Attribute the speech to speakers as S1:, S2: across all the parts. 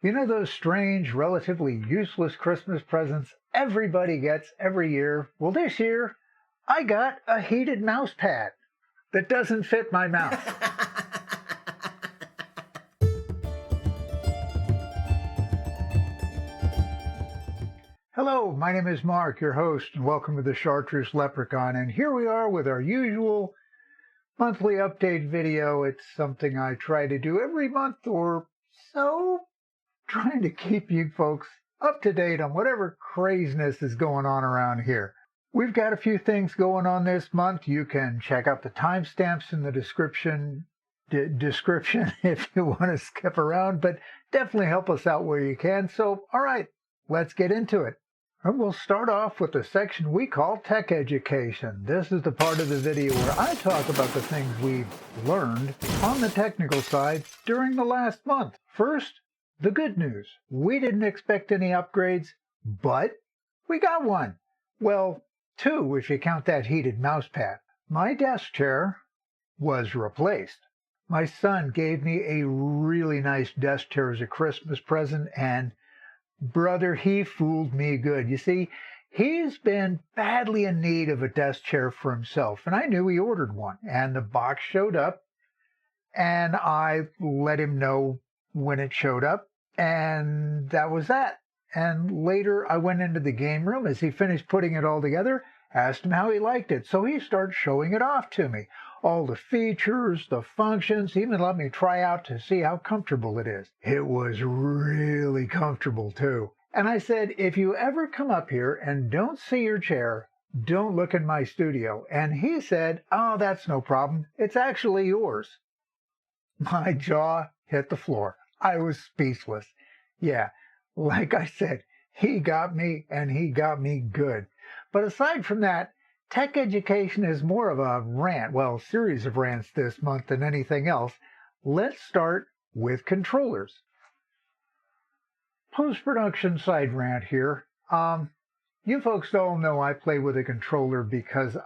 S1: You know those strange, relatively useless Christmas presents everybody gets every year? Well, this year, I got a heated mouse pad that doesn't fit my mouse. Hello, my name is Mark, your host, and welcome to the Chartreuse Leprechaun. And here we are with our usual monthly update video. It's something I try to do every month or so, trying to keep you folks up to date on whatever craziness is going on around here. We've got a few things going on this month. You can check out the timestamps in the description if you want to skip around, but definitely help us out where you can. So, all right, let's get into it. And we'll start off with the section we call Tech Education. This is the part of the video where I talk about the things we've learned on the technical side during the last month. First, the good news. We didn't expect any upgrades, but we got one. Well, two if you count that heated mouse pad. My desk chair was replaced. My son gave me a really nice desk chair as a Christmas present, and brother, he fooled me good. You see, he's been badly in need of a desk chair for himself, and I knew he ordered one, and the box showed up, and I let him know when it showed up, and that was that. And later I went into the game room as he finished putting it all together, asked him how he liked it, so he started showing it off to me. All the features, the functions, even let me try out to see how comfortable it is. It was really comfortable too. And I said, if you ever come up here and don't see your chair, don't look in my studio. And he said, oh, that's no problem. It's actually yours. My jaw hit the floor. I was speechless. Yeah, like I said, he got me, and he got me good. But aside from that, Tech Education is more of a rant, well, series of rants this month than anything else. Let's start with controllers. Post-production side rant here. You folks all know I play with a controller because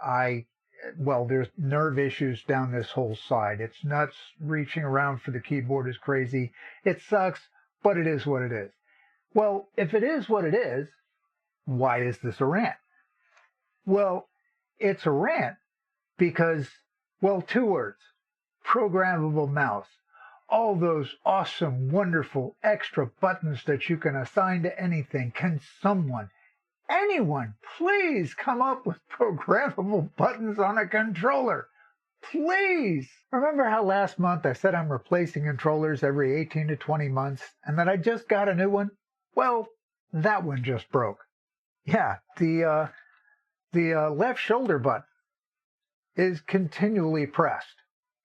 S1: there's nerve issues down this whole side. It's nuts. Reaching around for the keyboard is crazy. It sucks, but it is what it is. Well, if it is what it is, why is this a rant? Well, it's a rant because, well, two words: programmable mouse. All those awesome, wonderful extra buttons that you can assign to anything. Can anyone, please come up with programmable buttons on a controller? Please! Remember how last month I said I'm replacing controllers every 18 to 20 months and that I just got a new one? Well, that one just broke. Yeah, the left shoulder button is continually pressed.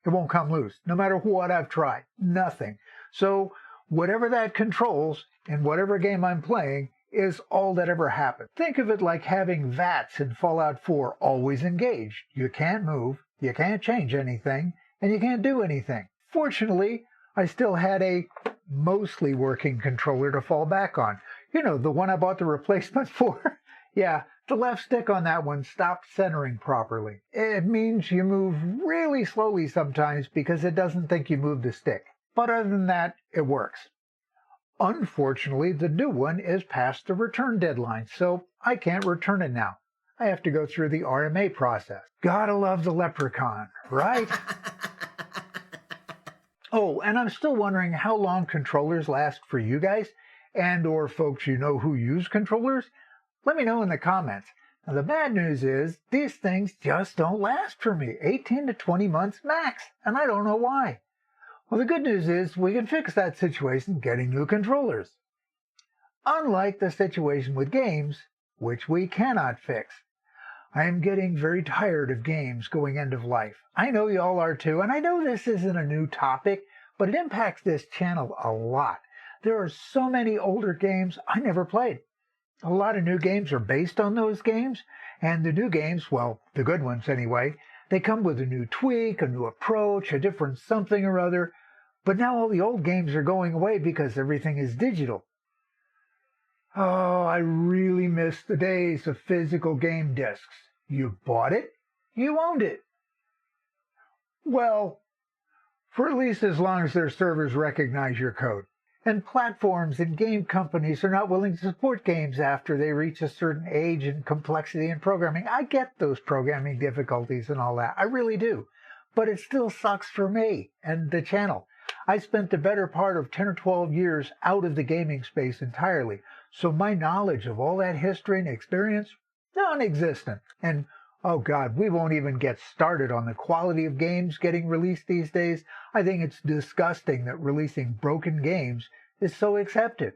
S1: It won't come loose, no matter what I've tried. Nothing. So whatever that controls in whatever game I'm playing is all that ever happened. Think of it like having VATS in Fallout 4 always engaged. You can't move, you can't change anything, and you can't do anything. Fortunately, I still had a mostly working controller to fall back on. You know, the one I bought the replacement for? Yeah, the left stick on that one stopped centering properly. It means you move really slowly sometimes because it doesn't think you moved the stick. But other than that, it works. Unfortunately, the new one is past the return deadline, so I can't return it now. I have to go through the RMA process. Gotta love the Leprechaun, right? Oh, and I'm still wondering how long controllers last for you guys, and or folks you know who use controllers. Let me know in the comments. Now, the bad news is these things just don't last for me. 18 to 20 months max, and I don't know why. Well, the good news is we can fix that situation getting new controllers. Unlike the situation with games, which we cannot fix. I am getting very tired of games going end of life. I know y'all are too, and I know this isn't a new topic, but it impacts this channel a lot. There are so many older games I never played. A lot of new games are based on those games, and the new games, well, the good ones anyway, they come with a new tweak, a new approach, a different something or other. But now all the old games are going away because everything is digital. Oh, I really miss the days of physical game discs. You bought it, you owned it. Well, for at least as long as their servers recognize your code. And platforms and game companies are not willing to support games after they reach a certain age and complexity in programming. I get those programming difficulties and all that. I really do. But it still sucks for me and the channel. I spent the better part of 10 or 12 years out of the gaming space entirely. So my knowledge of all that history and experience, non-existent. And oh God, we won't even get started on the quality of games getting released these days. I think it's disgusting that releasing broken games is so accepted.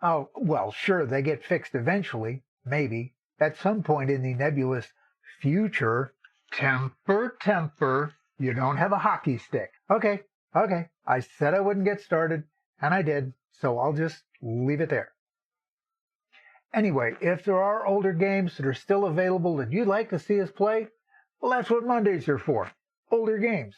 S1: Oh, well, sure, they get fixed eventually, maybe, at some point in the nebulous future. Temper, you don't have a hockey stick. Okay, I said I wouldn't get started, and I did, so I'll just leave it there. Anyway, if there are older games that are still available that you'd like to see us play, well, that's what Mondays are for. Older games.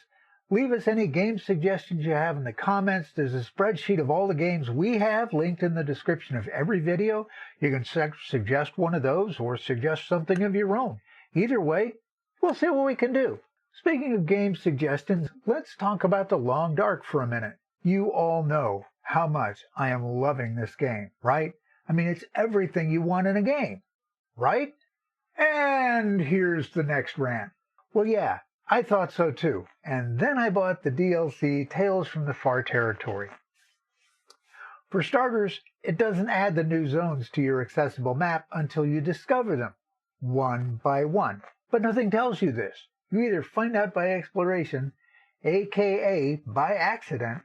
S1: Leave us any game suggestions you have in the comments. There's a spreadsheet of all the games we have linked in the description of every video. You can suggest one of those or suggest something of your own. Either way, we'll see what we can do. Speaking of game suggestions, let's talk about The Long Dark for a minute. You all know how much I am loving this game, right? I mean, it's everything you want in a game, right? And here's the next rant. Well, yeah, I thought so too. And then I bought the DLC Tales from the Far Territory. For starters, it doesn't add the new zones to your accessible map until you discover them, one by one. But nothing tells you this. You either find out by exploration, aka by accident,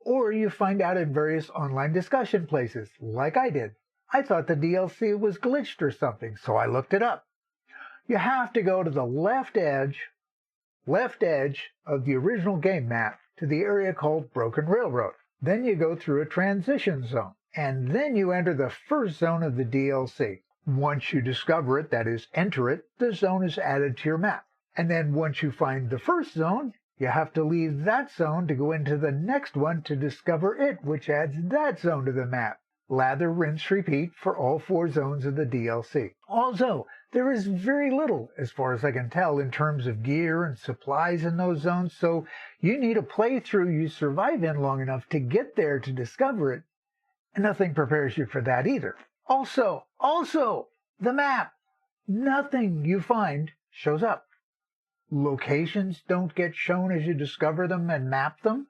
S1: or you find out in various online discussion places, like I did. I thought the DLC was glitched or something, so I looked it up. You have to go to the left edge of the original game map to the area called Broken Railroad. Then you go through a transition zone, and then you enter the first zone of the DLC. Once you discover it, that is, enter it, the zone is added to your map. And then once you find the first zone, you have to leave that zone to go into the next one to discover it, which adds that zone to the map. Lather, rinse, repeat for all 4 zones of the DLC. Also, there is very little, as far as I can tell, in terms of gear and supplies in those zones, so you need a playthrough you survive in long enough to get there to discover it, and nothing prepares you for that either. Also, the map. Nothing you find shows up. Locations don't get shown as you discover them and map them.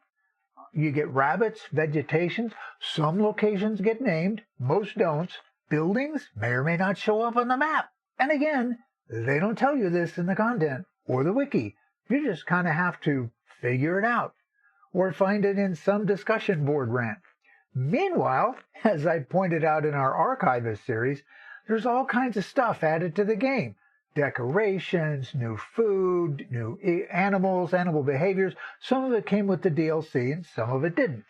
S1: You get rabbits, vegetation. Some locations get named, most don't. Buildings may or may not show up on the map. And again, they don't tell you this in the content or the wiki. You just kind of have to figure it out or find it in some discussion board rant. Meanwhile, as I pointed out in our Archivist series, there's all kinds of stuff added to the game. Decorations, new food, new animals, animal behaviors. Some of it came with the DLC and some of it didn't.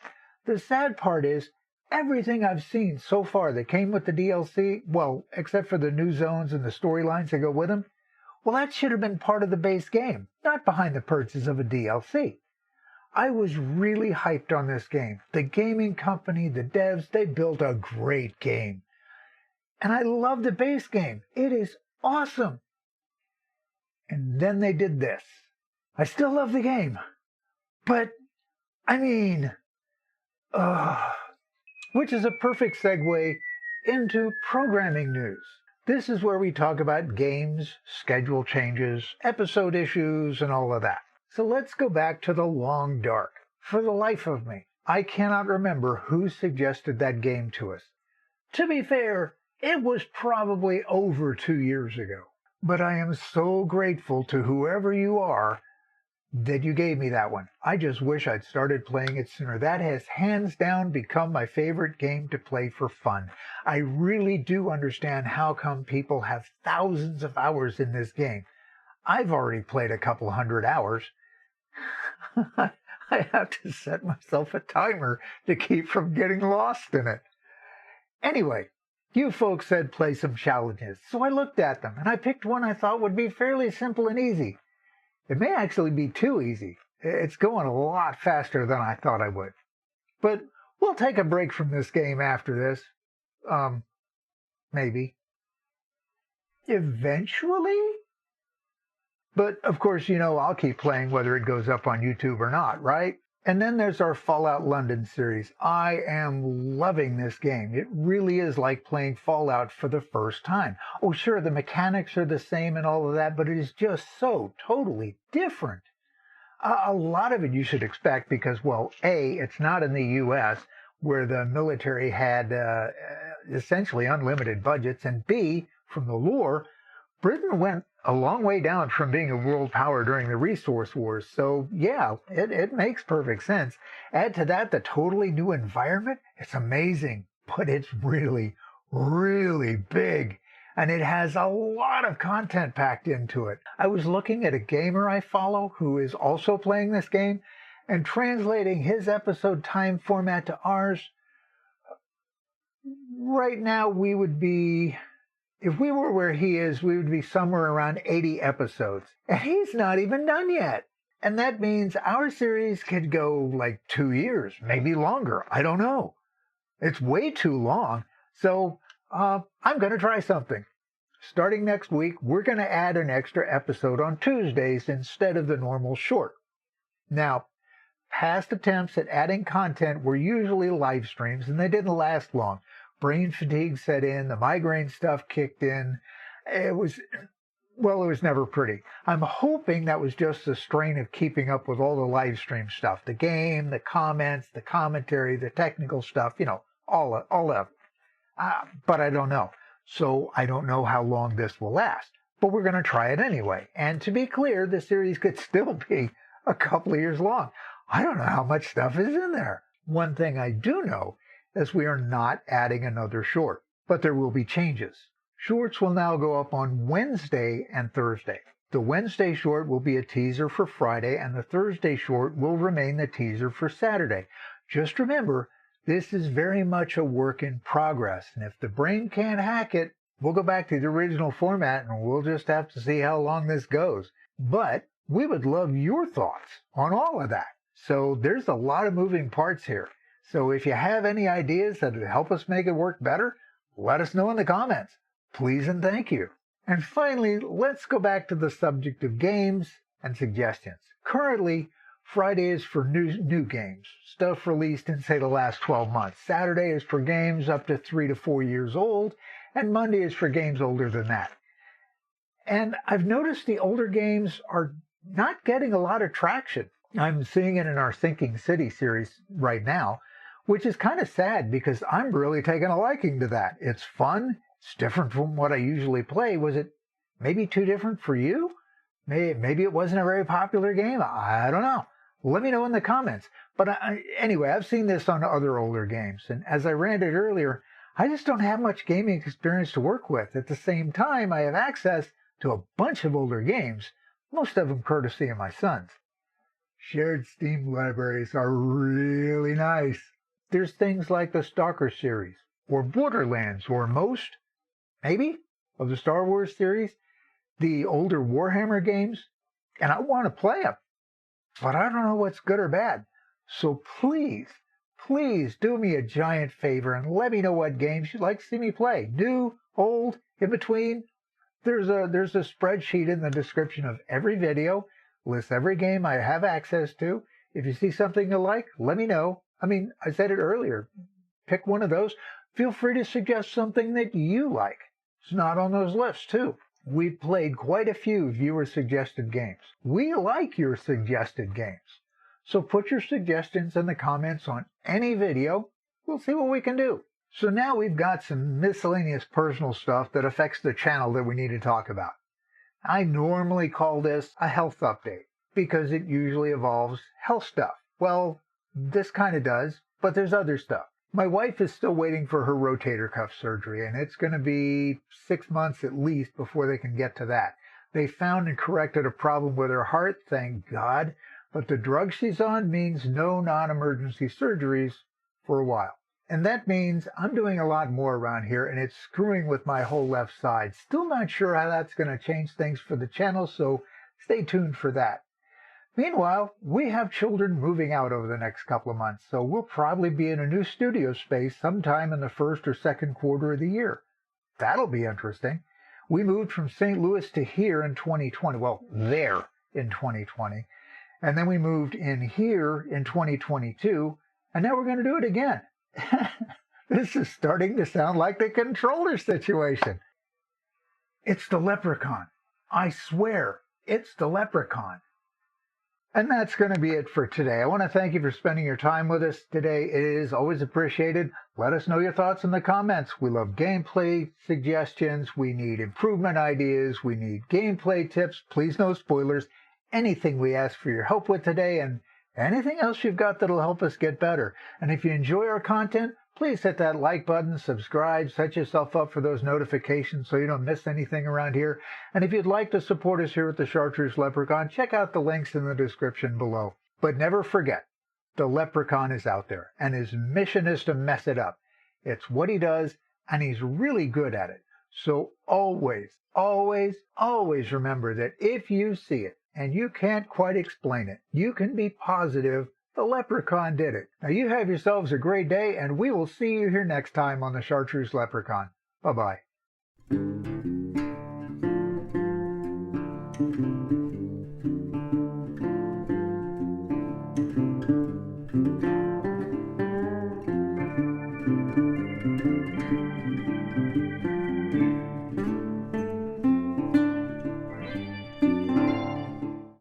S1: The sad part is, everything I've seen so far that came with the DLC, well, except for the new zones and the storylines that go with them, well, that should have been part of the base game, not behind the purchase of a DLC. I was really hyped on this game. The gaming company, the devs, they built a great game. And I love the base game. It is awesome. And then they did this. I still love the game. But, I mean, which is a perfect segue into programming news. This is where we talk about games, schedule changes, episode issues, and all of that. So let's go back to The Long Dark. For the life of me, I cannot remember who suggested that game to us. To be fair, it was probably over 2 years ago. But I am so grateful to whoever you are that you gave me that one. I just wish I'd started playing it sooner. That has hands down become my favorite game to play for fun. I really do understand how come people have thousands of hours in this game. I've already played a couple hundred hours. I have to set myself a timer to keep from getting lost in it. Anyway, you folks said play some challenges, so I looked at them, and I picked one I thought would be fairly simple and easy. It may actually be too easy. It's going a lot faster than I thought I would. But we'll take a break from this game after this. Maybe. Eventually? But, of course, you know I'll keep playing whether it goes up on YouTube or not, right? And then there's our Fallout London series. I am loving this game. It really is like playing Fallout for the first time. Oh, sure, the mechanics are the same and all of that, but it is just so totally different. A lot of it you should expect because, well, A, it's not in the U.S., where the military had essentially unlimited budgets, and B, from the lore, Britain went a long way down from being a world power during the resource wars. So yeah, it makes perfect sense. Add to that the totally new environment. It's amazing, but it's really, really big. And it has a lot of content packed into it. I was looking at a gamer I follow who is also playing this game and translating his episode time format to ours. Right now we would be, if we were where he is, we would be somewhere around 80 episodes. And he's not even done yet. And that means our series could go like 2 years, maybe longer. I don't know. It's way too long. So I'm going to try something. Starting next week, we're going to add an extra episode on Tuesdays instead of the normal short. Now, past attempts at adding content were usually live streams, and they didn't last long. Brain fatigue set in, the migraine stuff kicked in. It was never pretty. I'm hoping that was just the strain of keeping up with all the live stream stuff. The game, the comments, the commentary, the technical stuff, all of it. But I don't know. So I don't know how long this will last. But we're going to try it anyway. And to be clear, the series could still be a couple of years long. I don't know how much stuff is in there. One thing I do know is we are not adding another short, but there will be changes. Shorts will now go up on Wednesday and Thursday. The Wednesday short will be a teaser for Friday, and the Thursday short will remain the teaser for Saturday. Just remember, this is very much a work in progress, and if the brain can't hack it, we'll go back to the original format and we'll just have to see how long this goes. But we would love your thoughts on all of that. So there's a lot of moving parts here. So if you have any ideas that would help us make it work better, let us know in the comments. Please and thank you. And finally, let's go back to the subject of games and suggestions. Currently, Friday is for new games, stuff released in, say, the last 12 months. Saturday is for games up to 3 to 4 years old, and Monday is for games older than that. And I've noticed the older games are not getting a lot of traction. I'm seeing it in our Sinking City series right now, which is kind of sad because I'm really taking a liking to that. It's fun. It's different from what I usually play. Was it maybe too different for you? Maybe it wasn't a very popular game. I don't know. Let me know in the comments. But anyway, I've seen this on other older games. And as I ranted earlier, I just don't have much gaming experience to work with. At the same time, I have access to a bunch of older games, most of them courtesy of my sons. Shared Steam libraries are really nice. There's things like the Stalker series, or Borderlands, or most, maybe, of the Star Wars series, the older Warhammer games, and I want to play them, but I don't know what's good or bad. So please do me a giant favor and let me know what games you'd like to see me play. New, old, in between. There's a spreadsheet in the description of every video, lists every game I have access to. If you see something you like, let me know. I mean, I said it earlier. Pick one of those. Feel free to suggest something that you like. It's not on those lists, too. We've played quite a few viewer-suggested games. We like your suggested games. So put your suggestions in the comments on any video. We'll see what we can do. So now we've got some miscellaneous personal stuff that affects the channel that we need to talk about. I normally call this a health update because it usually involves health stuff. Well, this kind of does, but there's other stuff. My wife is still waiting for her rotator cuff surgery, and it's going to be 6 months at least before they can get to that. They found and corrected a problem with her heart, thank God, but the drug she's on means no non-emergency surgeries for a while. And that means I'm doing a lot more around here, and it's screwing with my whole left side. Still not sure how that's going to change things for the channel, so stay tuned for that. Meanwhile, we have children moving out over the next couple of months, so we'll probably be in a new studio space sometime in the first or second quarter of the year. That'll be interesting. We moved from St. Louis to here in 2020, well, there in 2020, And then we moved in here in 2022, and now we're going to do it again. This is starting to sound like the controller situation. It's the Leprechaun. I swear, it's the Leprechaun. And that's going to be it for today. I want to thank you for spending your time with us today. It is always appreciated. Let us know your thoughts in the comments. We love gameplay suggestions. We need improvement ideas. We need gameplay tips. Please no spoilers. Anything we ask for your help with today, and anything else you've got that'll help us get better. And if you enjoy our content, please hit that like button, subscribe, set yourself up for those notifications so you don't miss anything around here. And if you'd like to support us here at the Chartreuse Leprechaun, check out the links in the description below. But never forget, the Leprechaun is out there, and his mission is to mess it up. It's what he does, and he's really good at it. So always, always, always remember that if you see it, and you can't quite explain it, you can be positive the Leprechaun did it. Now you have yourselves a great day, and we will see you here next time on the Chartreuse Leprechaun. Bye-bye.